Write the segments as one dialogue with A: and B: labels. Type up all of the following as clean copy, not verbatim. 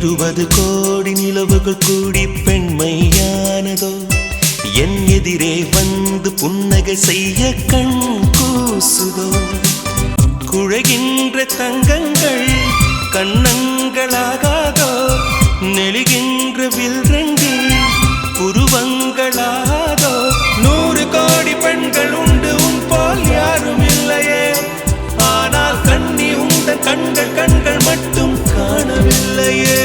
A: 20 கோடி நிலவுகள் கூடி பெண்மையானதோ என் எதிரே வந்து புன்னகை செய்ய கண் கூசுதோ குழைகின்ற தங்கங்கள் கண்ணங்களாகாதோ நெளிகின்ற வில்ரங்கில் புருவங்களாகாதோ 100 கோடி பெண்கள் உண்டு உன் போல் யாரும் இல்லையே ஆனால் கண்ணி உந்த கண்கள் கண்கள் மட்டும் காணவில்லையே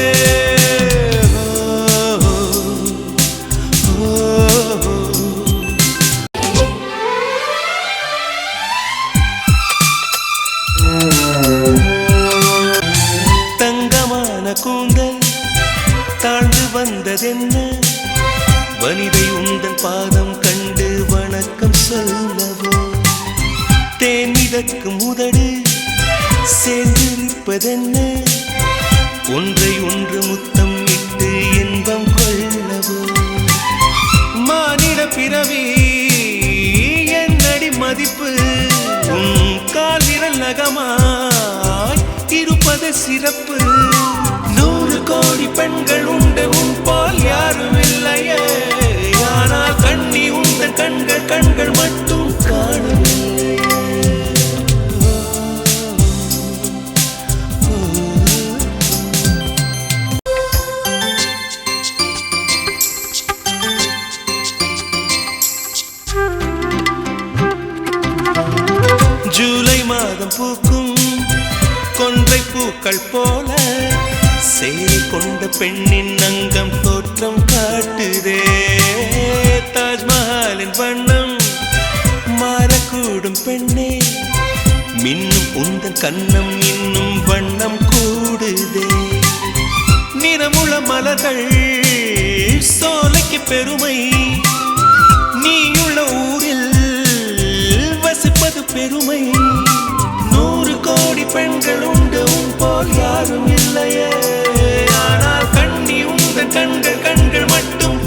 A: தங்கமான கூந்தல் தாழ்ந்து வந்ததென்ன வனிதை உந்தன் பாதம் கண்டு வணக்கம் சொல்லவோ தேன் மிதக்கும் உதடு சேர்ந்திருப்பதென்ன ஒன்றை ஒன்று முத்தம் இட்டு இன்பம் கொள்ளவோ மானிட பிறவி என்னடி மதிப்பு உன் கால் விரல் நகமாய் இருப்பது சிறப்பு 100 கோடி பெண்கள் உண்டு உன் போல் யாரும் இல்லையே ஆனால் கண்ணி உந்தன் கண்கள் கண்கள் மட்டும் காணவில்லை ஜூலை மாதம் பூக்கும் கொன்றை பூக்கள் போல சேரி கொண்ட பெண்ணின் அங்கம் தோற்றம் காட்டுதே தாஜ்மஹாலின் வண்ணம் மாறக்கூடும் பெண்ணே மின்னும் உந்தன் கண்ணம் இன்னும் வண்ணம் கூடுதே நிறமுள மலர்கள் சோலைக்கு பெருமை நீயுள்ள ஊரில் வசிப்பது பெருமை 100 கோடி பெண்கள் உண்டு உன் போல் யாரும் இல்லையே ஆனால் கண்ணி உந்தன் கண்கள் கண்கள் மட்டும்